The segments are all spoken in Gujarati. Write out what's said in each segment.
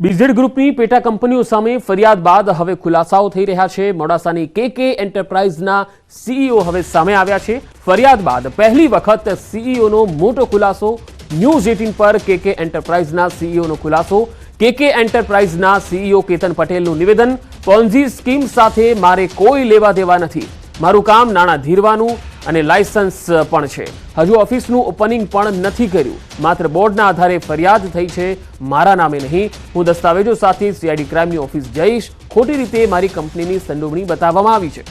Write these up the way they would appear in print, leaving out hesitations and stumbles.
બીઝેડ ગ્રુપની પેટા કંપનીઓ સામે ફરિયાદ બાદ હવે ખુલાસાઓ થઈ રહ્યા છે। મોડાસાની કેકે એન્ટરપ્રાઇઝના સીઈઓ હવે સામે આવ્યા છે। ફરિયાદ બાદ પહેલી વખત સીઈઓનો મોટો ખુલાસો। ન્યૂઝ 18 પર કેકે એન્ટરપ્રાઇઝના સીઈઓનો ખુલાસો। કેકે એન્ટરપ્રાઇઝના સીઈઓ કેતન પટેલનું નિવેદન, પોન્ઝી સ્કીમ સાથે મારે કોઈ લેવા દેવા નથી। મારું કામ નાણાં ધીરવાનું અને લાયસન્સ પણ છે। હજુ ઓફિસનું ઓપનિંગ પણ નથી કર્યું। માત્ર બોર્ડના આધારે ફરિયાદ થઈ છે, મારા નામે નહીં। હું દસ્તાવેજો સાથે સીઆઈડી ક્રાઇમની ઓફિસ જઈશ। ખોટી રીતે મારી કંપનીની સંડોવણી બતાવવામાં આવી છે।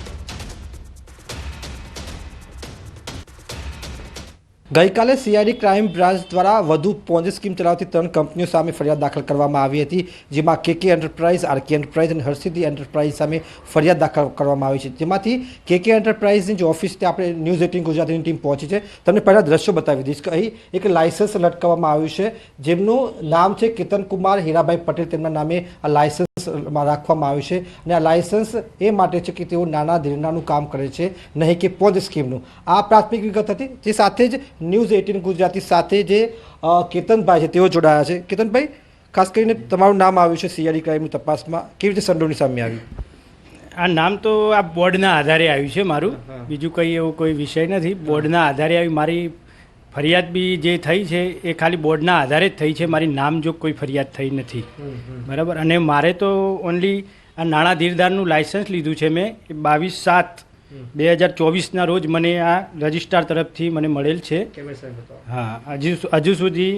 ગઈકાલે સીઆઈડી ક્રાઇમ બ્રાન્ચ દ્વારા વધુ પોન્ઝી સ્કીમ ચલાવતી 3 કંપનીઓ સામે ફરિયાદ દાખલ કરવામાં આવી હતી, જેમાં કેકે એન્ટરપ્રાઇઝ, આરકે એન્ટરપ્રાઇઝ અને હર્ષિદી એન્ટરપ્રાઇઝ સામે ફરિયાદ દાખલ કરવામાં આવી છે। જેમાંથી કેકે એન્ટરપ્રાઇઝની જે ઓફિસ તે આપણે ન્યૂઝ 18 ગુજરાતીની ટીમ પહોંચી છે। તમને પહેલાં દ્રશ્યો બતાવી દઈશ કે અહીં એક લાયસન્સ લટકાવવામાં આવ્યું છે, જેમનું નામ છે કેતન કુમાર હીરાભાઈ પટેલ। તેમના નામે આ લાયસન્સ રાખવામાં આવ્યું છે અને આ લાયસન્સ એ માટે છે કે તેઓ નાના ધીરનાનું કામ કરે છે, નહીં કે પોન્ઝી સ્કીમનું। આ પ્રાથમિક વિગત હતી। જે સાથે જ ન્યૂઝ 18 ગુજરાતી સાથે જે કેતનભાઈ છે તેઓ જોડાયા છે। કેતનભાઈ, ખાસ કરીને તમારું નામ આવ્યું છે સીઆઈડી ક્રાઇમની તપાસમાં, કેવી રીતે સંડોવણી સામે આવી? આ નામ તો આ બોર્ડના આધારે આવ્યું છે મારું, બીજું કંઈ એવો કોઈ વિષય નથી। બોર્ડના આધારે આવી મારી ફરિયાદ બી જે થઈ છે એ ખાલી બોર્ડના આધારે જ થઈ છે, મારી નામ જો કોઈ ફરિયાદ થઈ નથી, બરાબર। અને મારે તો ઓનલી આ નાણાં ધીરદારનું લાયસન્સ લીધું છે મેં 22/7/2024ના રોજ મને આ રજિસ્ટ્રાર તરફથી મને મળેલ છે। હા, હજુ સુધી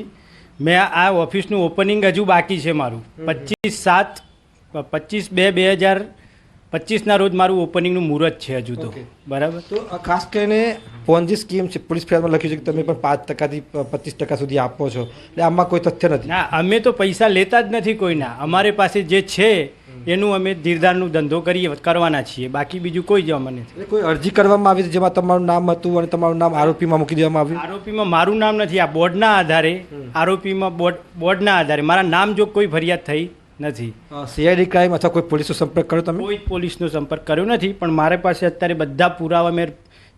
મેં આ ઓફિસનું ઓપનિંગ હજુ બાકી છે મારું। 25/2/2025ના રોજ મારું ઓપનિંગનું મુહૂર્ત છે હજુ તો, બરાબર। તો ખાસ કરીને પોન્ઝી સ્કીમ છે, પોલીસ ફરિયાદમાં લખ્યું છે કે તમે પણ 5%થી 25% સુધી આપો છો, એટલે આમાં કોઈ તથ્ય નથી? ના, અમે તો પૈસા લેતા જ નથી કોઈના। અમારે પાસે જે છે એનું અમે ધીરદારનું ધંધો કરવાના છીએ, બાકી બીજું કોઈ જ અમને નથી। કોઈ અરજી કરવામાં આવી જેમાં તમારું નામ હતું અને તમારું નામ આરોપીમાં મૂકી દેવામાં આવ્યું? આરોપીમાં મારું નામ નથી, આ બોર્ડના આધારે આરોપીમાં બોર્ડના આધારે મારા નામ જો કોઈ ફરિયાદ થઈ નથી। સીઆઈડી ક્રાઇમ અથવા કોઈ પોલીસનો સંપર્ક કર્યો તમે? કોઈ પોલીસનો સંપર્ક કર્યો નથી, પણ મારી પાસે અત્યારે બધા પુરાવા મેં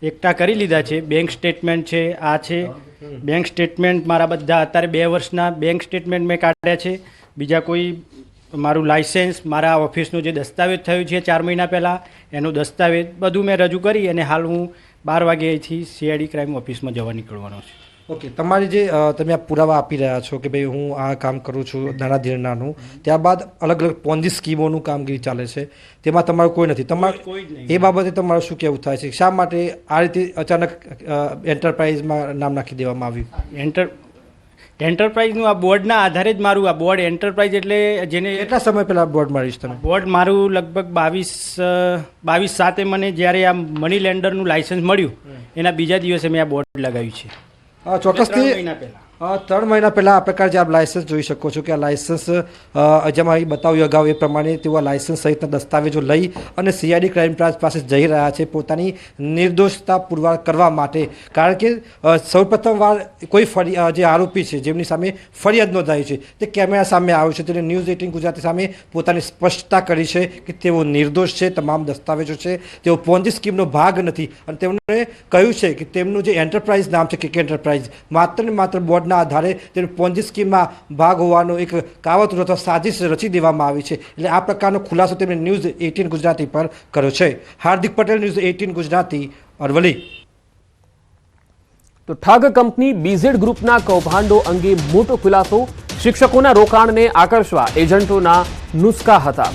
એકઠા કરી લીધા છે। બેંક સ્ટેટમેન્ટ છે, આ છે બેંક સ્ટેટમેન્ટ મારા બધા, અત્યારે 2 વર્ષના બેંક સ્ટેટમેન્ટ મેં કાઢ્યા છે। બીજા કોઈ મારું લાયસન્સ, મારા ઓફિસનો જે દસ્તાવેજ થયું છે 4 મહિના પહેલાં, એનો દસ્તાવેજ બધું મેં રજૂ કરી અને હાલ હું 12 વાગે અહીંથી સીઆઈડી ક્રાઇમ ઓફિસમાં જવા નીકળવાનો છું। ઓકે, તમારી જે તમે આ પુરાવા આપી રહ્યા છો કે ભાઈ હું આ કામ કરું છું નાના ધીરનાનું, ત્યારબાદ અલગ અલગ પોન્ઝી સ્કીમોનું કામગીરી ચાલે છે, તેમાં તમારું કોઈ નથી, તમારું એ બાબતે તમારું શું કહેવું થાય છે? શા માટે આ રીતે અચાનક એન્ટરપ્રાઇઝમાં નામ નાખી દેવામાં આવ્યું? એન્ટરપ્રાઇઝનું આ બોર્ડના આધારે જ મારું, આ બોર્ડ એન્ટરપ્રાઇઝ એટલે જેને કેટલા સમય પહેલાં બોર્ડ મળીશ તમે? બોર્ડ મારું લગભગ 22/7 મને જ્યારે આ મની લેન્ડરનું લાયસન્સ મળ્યું એના બીજા દિવસે મેં આ બોર્ડ લગાવ્યું છે। ચોક્કસથી 3 મહિના પહેલાં આ પ્રકાર જે આપ લાયસન્સ જોઈ શકો છો કે આ લાયસન્સ જેમાં અહીં બતાવ્યું અગાઉ એ પ્રમાણે તેઓ લાયસન્સ સહિતના દસ્તાવેજો લઈ અને સીઆઈડી ક્રાઇમ બ્રાન્ચ પાસે જઈ રહ્યા છે પોતાની નિર્દોષતા પુરવાર કરવા માટે। કારણ કે સૌપ્રથમવાર કોઈ જે આરોપી છે જેમની સામે ફરિયાદ નોંધાઈ છે તે કેમેરા સામે આવ્યો છે, તેને ન્યૂઝ 18 ગુજરાતી સામે પોતાની સ્પષ્ટતા કરી છે કે તેઓ નિર્દોષ છે, તમામ દસ્તાવેજો છે, તેઓ પોન્ઝી સ્કીમનો ભાગ નથી અને તેમણે કહ્યું છે કે તેમનું જે એન્ટરપ્રાઇઝ નામ છે કેકે એન્ટરપ્રાઇઝ માત્ર ને માત્ર બોર્ડના આધારે તેને પોન્ઝી સ્કીમમાં ભાગ હોવાનો એક કાવતરું અથવા સાજિશ રચી દેવામાં આવી છે। એટલે આ પ્રકારનો ખુલાસો તેમણે ન્યૂઝ 18 ગુજરાતી પર કર્યો છે। હાર્દિક પટેલ, ન્યૂઝ 18 ગુજરાતી, અરવલ્લી। તો ઠગ કંપની બીઝેડ ગ્રુપના કૌભાંડો અંગે મોટો ખુલાસો। શિક્ષકોના રોકાણને આકર્ષવા એજન્ટોના નુસ્ખા હતા।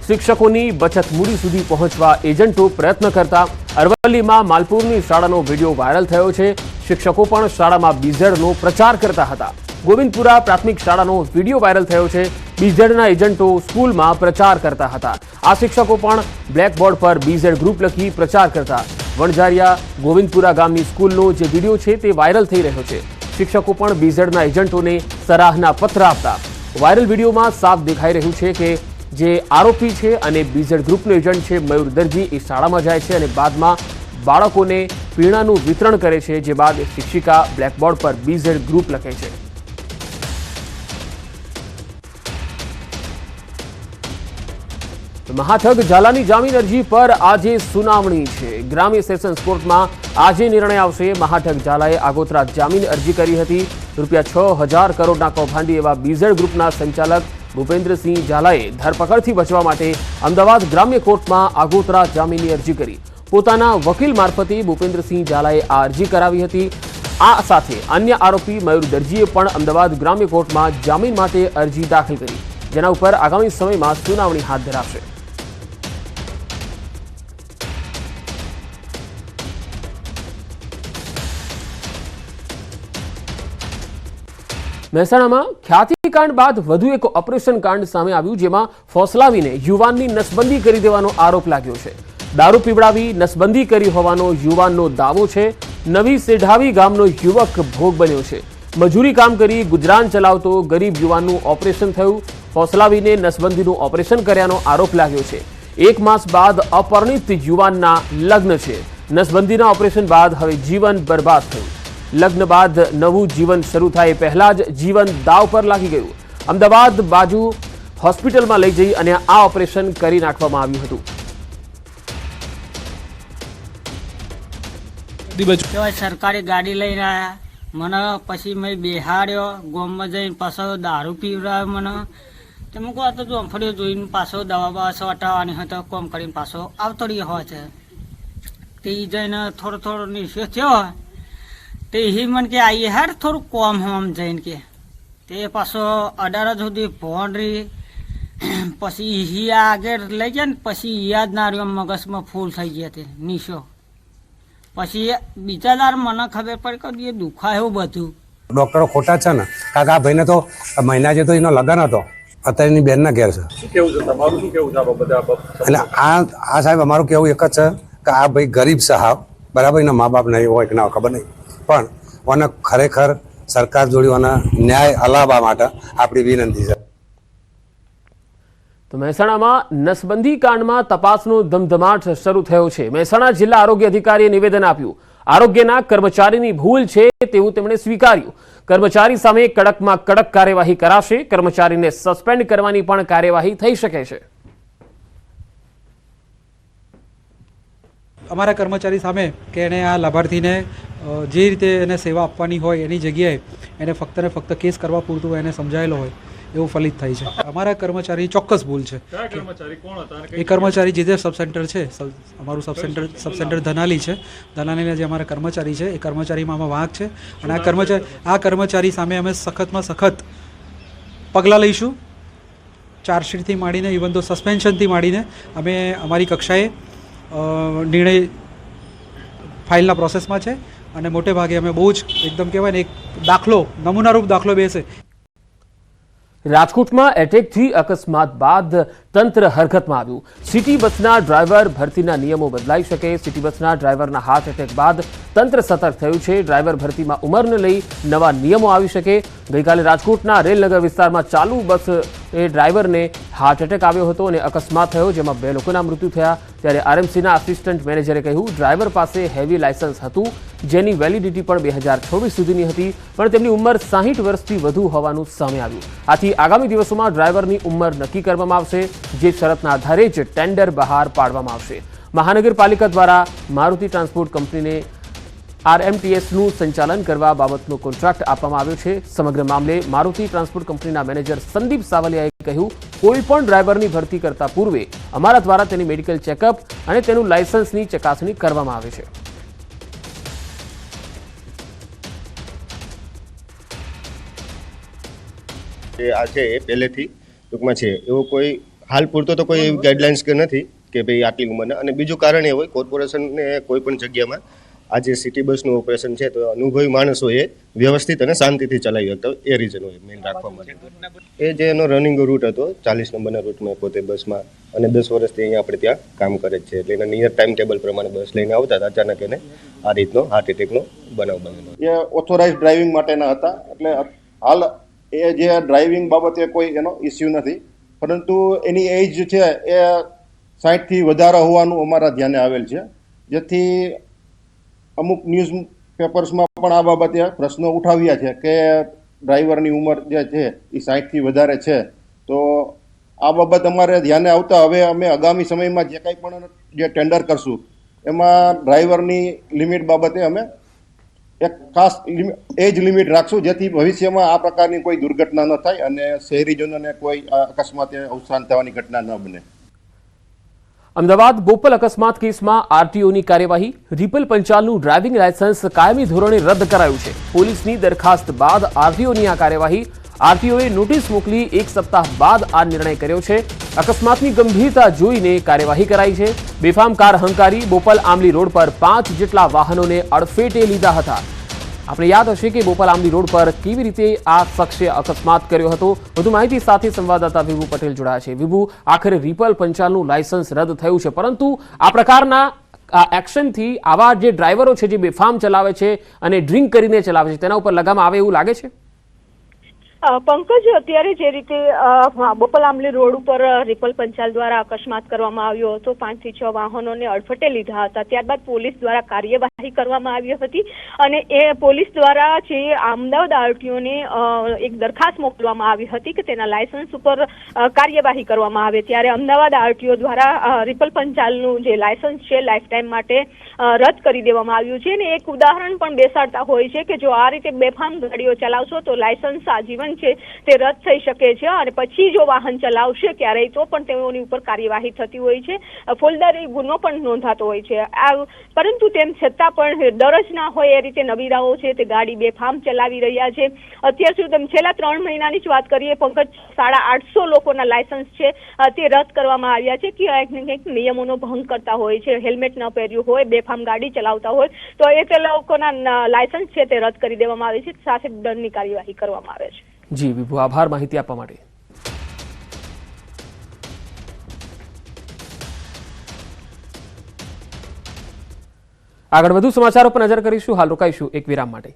શિક્ષકોની બચત મૂડી સુધી પહોંચવા એજન્ટો પ્રયત્ન કરતા। અરવલ્લીમાં માલપુરની શાળાનો વિડીયો વાયરલ થયો છે। શિક્ષકો પણ શાળામાં બીઝેડનો પ્રચાર કરતા હતા। ગોવિંદપુરા પ્રાથમિક શાળાનો વિડીયો વાયરલ થયો છે। બીઝેડના એજન્ટો સ્કૂલમાં પ્રચાર કરતા હતા। આ શિક્ષકો પણ બ્લેકબોર્ડ પર બીઝેડ ગ્રુપ લખી પ્રચાર કરતા। વણઝારિયા ગોવિંદપુરા ગામની સ્કૂલનો જે વિડીયો છે તે વાયરલ થઈ રહ્યો છે। શિક્ષકો પણ બીઝેડના એજન્ટોને સરાહના પત્ર આપતા। વાયરલ વિડીયોમાં સાફ દેખાઈ રહ્યું છે કે જે આરોપી છે અને બીઝેડ ગ્રુપનો એજન્ટ છે મયુર દરજી એ શાળામાં જાય છે અને બાદમાં બાળકોને પીણાનું વિતરણ કરે છે, જે બાદ શિક્ષિકા બ્લેકબોર્ડ પર બીઝેડ ગ્રુપ લખે છે। મહાઠગ ઝાલાની જામીન અરજી પર આજે સુનાવણી છે। ગ્રામ્ય સેશન્સ કોર્ટમાં આજે નિર્ણય આવશે। મહાઠગ ઝાલાએ આગોતરા જામીન અરજી કરી હતી। ₹6,000 કરોડના કૌભાંડી એવા બીઝેડ ગ્રુપના સંચાલક ભૂપેન્દ્રસિંહ ઝાલાએ ધરપકડથી બચવા માટે અમદાવાદ ગ્રામ્ય કોર્ટમાં આગોતરા જામીનની અરજી કરી. પોતાના વકીલ મારફતે ભૂપેન્દ્રસિંહ ઝાલાએ આ અરજી કરાવી હતી. આ સાથે અન્ય આરોપી મયુર દરજીએ પણ અમદાવાદ ગ્રામ્ય કોર્ટમાં જામીન માટે અરજી દાખલ કરી, જેના ઉપર આગામી સમયમાં સુનાવણી હાથ ધરાશે. મહેસાણામાં ખ્યાતિકાંડ બાદ વધુ એક ઓપરેશન કાંડ સામે આવ્યું, જેમાં ફોસલાવીને યુવાનની નસબંધી કરી દેવાનો આરોપ લાગ્યો છે. દારૂ પીવડાવી નસબંધી કરી હોવાનો યુવાનનો દાવો છે. નવી સેઢાવી ગામનો યુવક ભોગ બન્યો છે. મજૂરી કામ કરી ગુજરાન ચલાવતો ગરીબ યુવાનનું ઓપરેશન થયું. ફોસલાવીને નસબંધીનું ઓપરેશન કર્યાનો આરોપ લાગ્યો છે. 1 માસ બાદ અપરિણીત યુવાનના લગ્ન છે. નસબંધીના ઓપરેશન બાદ હવે જીવન બરબાદ થયું. લગ્ન બાદ નવું જીવન શરૂ થાય પહેલા જ જીવન દાવ પર લાગી ગયું. અમદાવાદ બાજુ હોસ્પિટલમાં લઈ જઈ અને આ ઓપરેશન કરી નાખવામાં આવ્યું હતું. સરકારી ગાડી લઈને આવ્યા મને, પછી મેં બેહાડ્યો, ગોમમાં જઈને પાછો દારૂ પીવડાવ્યો મને. તે મૂકો આ તો જોંફળીઓ જોઈને પાછો દવા બવા હટાવવાની હતો, કોમ કરીને પાછો આવતો રહ્યો હોય છે. તે જઈને થોડો નિશ્ચય થયો તે એ મને કે આવીએ હેર થોડું કોમ હોમ જઈને કે તે પાછો 18 સુધી ભોન રહી. પછી ઈ આગળ લઈ ગયા ને પછી યાદ ના રહ્યો, મગજમાં ફૂલ થઈ ગયા તે નિશો. પછી બીજા દાર મને ખબર પડી કે એ દુખાય એવું બધું. ડોક્ટરો ખોટા છે ને, કારણ કે આ ભાઈને તો મહિના જે તો એનો લગ્ન હતો, અત્યારે એની બેનના ઘેર છે. શું કેવું છે તમારું, શું કેવું છે આ બધા? એટલે આ સાહેબ અમારું કેવું એક જ છે કે આ ભાઈ ગરીબ સાહેબ બરાબર, એના મા બાપ નહીં હોય કે ના ખબર નહીં, પણ ઓને ખરેખર સરકાર જોડે ઓને ન્યાય અલાવવા માટે આપણી વિનંતી છે. તો મહેસાણામાં નસબંધી કાંડમાં તપાસનો ધમધમાટ શરૂ થયો છે. મહેસાણા જિલ્લા આરોગ્ય અધિકારીએ નિવેદન આપ્યું. આરોગ્યના કર્મચારીની ભૂલ છે તેવું તેમણે સ્વીકાર્યું. કર્મચારી સામે કડકમાં કડક કાર્યવાહી કરાશે. કર્મચારીને સસ્પેન્ડ કરવાની પણ કાર્યવાહી થઈ શકે છે. અમારા કર્મચારી સામે કે એણે આ લાભાર્થીને જે રીતે એને સેવા આપવાની હોય એની જગ્યાએ એને ફક્ત ને ફક્ત કેસ કરવા પૂરતું એને સમજાયેલો હોય એવું ફલિત થાય છે. અમારા કર્મચારી ચોક્કસ ભૂલ છે. એ કર્મચારી જે સબ સેન્ટર છે, અમારું સબ સેન્ટર ધનાલી છે, ધનાલીના જે અમારા કર્મચારી છે એ કર્મચારીમાં આમાં વાંક છે અને આ કર્મચારી સામે અમે સખતમાં સખત પગલાં લઈશું. ચાર્જશીટથી માંડીને ઇવન તો સસ્પેન્શનથી માંડીને અમે અમારી કક્ષાએ નિર્ણય ફાઇલના પ્રોસેસમાં છે અને મોટે ભાગે અમે બહુ જ એકદમ કહેવાય ને એક દાખલો, નમૂનારૂપ દાખલો બેસે. રાજકોટમાં એટેકથી અકસ્માત બાદ તંત્ર હરકતમાં આવ્યું. સિટી બસના ડ્રાઈવર ભરતીના નિયમો બદલાઈ શકે. સિટી બસના ડ્રાઈવરના હાર્ટ એટેક બાદ તંત્ર સતર્ક થયું છે. ડ્રાઈવર ભરતીમાં ઉંમરને લઈ નવા નિયમો આવી શકે. ગઈકાલે રાજકોટના રેલનગર વિસ્તારમાં ચાલુ બસ ડ્રાઈવરને હાર્ટ એટેક આવ્યો હતો અને અકસ્માત થયો, જેમાં 2 લોકોના મૃત્યુ થયા. ત્યારે આરએમસીના આસિસ્ટન્ટ મેનેજરે કહ્યું ડ્રાઈવર પાસે હેવી લાયસન્સ હતું, જેની વેલિડિટી પણ 2024 સુધીની હતી, પણ તેમની ઉંમર 60 વર્ષથી વધુ હોવાનું સામે આવ્યું. આથી આગામી દિવસોમાં ડ્રાઈવરની ઉંમર નક્કી કરવામાં આવશે, જે શરતના આધારે જ ટેન્ડર બહાર પાડવામાં આવશે. મહાનગરપાલિકા દ્વારા મારુતિ ટ્રાન્સપોર્ટ કંપનીને આરએમટીએસનું સંચાલન કરવા બાબતનો કોન્ટ્રાક્ટ આપવામાં આવ્યો છે. સમગ્ર મામલે મારુતિ ટ્રાન્સપોર્ટ કંપનીના મેનેજર સંદીપ સાવલિયાએ કહ્યું કોઈ પણ ડ્રાઈવરની ભરતી કરતા પૂર્વે અમારા દ્વારા તેની મેડિકલ ચેકઅપ અને તેનું લાયસન્સની ચકાસણી કરવામાં આવે છે. આ છે એ પહેલેથી ટૂંકમાં છે એવો કોઈ હાલ પૂરતો તો કોઈ એવી ગાઈડલાઇન્સ કે નથી કે ભાઈ આટલી ઉંમરના. અને બીજું કારણ એ હોય કોર્પોરેશનને કોઈ પણ જગ્યામાં આ જે સિટી બસનું ઓપરેશન છે તો અનુભવી માણસ હોય એ વ્યવસ્થિત અને શાંતિથી ચલાવી શકતા હોય એ રીઝન હોય મેઇન રાખવા માટે. એ જે એનો રનિંગ રૂટ હતો 40 નંબરના રૂટમાં પોતે બસમાં અને 10 વર્ષથી અહીંયા આપણે ત્યાં કામ કરે છે, એટલે એના નિયર ટાઈમ ટેબલ પ્રમાણે બસ લઈને આવતા હતા. અચાનક એને આ રીતનો હાર્ટ એટેકનો બનાવ બનેલો. એ ઓથોરાઇઝ ડ્રાઇવિંગ માટેના હતા, એટલે હાલ એ જે ડ્રાઇવિંગ બાબતે કોઈ એનો ઇસ્યુ નથી, પરંતુ એની એજ છે એ 60થી વધારે હોવાનું અમારા ધ્યાને આવેલ છે, જેથી અમુક ન્યૂઝ પેપર્સમાં પણ આ બાબતે પ્રશ્નો ઉઠાવ્યા છે કે ડ્રાઈવરની ઉંમર જે છે એ 60થી વધારે છે. તો આ બાબત અમારે ધ્યાને આવતા હવે અમે આગામી સમયમાં જે કંઈ પણ જે ટેન્ડર કરશું એમાં ડ્રાઈવરની લિમિટ બાબતે અમે એક ખાસ એજ લિમિટ રાખશું, જેથી ભવિષ્યમાં આ પ્રકારની કોઈ દુર્ઘટના ન થાય અને શહેરીજનોને કોઈ અકસ્માતે અવસાન થવાની ઘટના ન બને. અમદાવાદ બોપલ અકસ્માત કેસમાં આરટીઓની કાર્યવાહી. રિપલ પંચાલનું ડ્રાઇવિંગ લાયસન્સ કાયમી ધોરણે રદ કરાયું છે. પોલીસની દરખાસ્ત બાદ આરટીઓની આ કાર્યવાહી. આરટીઓએ નોટિસ મોકલી 1 સપ્તાહ બાદ આ નિર્ણય કર્યો છે. અકસ્માતની ગંભીરતા જોઈને કાર્યવાહી કરાઈ છે. બેફામ કાર હંકારી બોપલ આમલી રોડ પર 5 જેટલા વાહનોને અડફેટે લીધા હતા. આપણે યાદ હશે કે બોપલ આમલી રોડ પર કેવી રીતે આ શખ્સે અકસ્માત કર્યો હતો. વધુ માહિતી સાથે સંવાદદાતા વિભુ પટેલ જોડાયા છે. વિભુ, આખરે રિપલ પંચાલનું લાયસન્સ રદ થયું છે, પરંતુ આ પ્રકારના એક્શનથી આવા જે ડ્રાઈવરો છે જે બેફામ ચલાવે છે અને ડ્રિંક કરીને ચલાવે છે તેના ઉપર લગામ આવે એવું લાગે છે? પંકજ, અત્યારે જે રીતે બોપલ આમલી રોડ ઉપર રિપલ પંચાલ દ્વારા અકસ્માત કરવામાં આવ્યો હતો, 5 થી 6 વાહનોને અડફટે લીધા હતા. ત્યારબાદ પોલીસ દ્વારા કાર્યવાહી કરવામાં આવી હતી અને એ પોલીસ દ્વારા જે અમદાવાદ આરટીઓને એક દરખાસ્ત મોકલવામાં આવી હતી કે તેના લાયસન્સ ઉપર કાર્યવાહી કરવામાં આવે. ત્યારે અમદાવાદ આરટીઓ દ્વારા રિપલ પંચાલનું જે લાયસન્સ છે લાઈફ ટાઈમ માટે રદ કરી દેવામાં આવ્યું છે. અને એક ઉદાહરણ પણ બેસાડતા હોય છે કે જો આ રીતે બેફામ ગાડીઓ ચલાવશો તો લાયસન્સ આજીવન છે તે રદ થઈ શકે છે અને પછી જો વાહન ચલાવશે ક્યારેય તો પણ તેઓની ઉપર કાર્યવાહી થતી હોય છે, ફોજદારી ગુનો પણ નોંધાતો હોય છે. પરંતુ તેમ છતાં પણ ડર જ ના હોય એ રીતે નબીરાઓ છે તે ગાડી બેફામ ચલાવી રહ્યા છે. અત્યાર સુધી છેલ્લા 3 મહિનાની જ વાત કરીએ પંકજ, 850 લોકોના લાયસન્સ છે તે રદ કરવામાં આવ્યા છે. ક્યાંક ને ક્યાંક નિયમોનો ભંગ કરતા હોય છે, હેલ્મેટ ન પહેર્યું હોય, બેફામ ગાડી ચલાવતા હોય તો એ તે લોકોના લાયસન્સ છે તે રદ કરી દેવામાં આવે છે, સાથે દંડની કાર્યવાહી કરવામાં આવે છે. જી વિભુ, આભાર માહિતી આપવા માટે. આગળ વધુ સમાચારો પર નજર કરીશું. હાલ રોકાઈશું એક વિરામ માટે.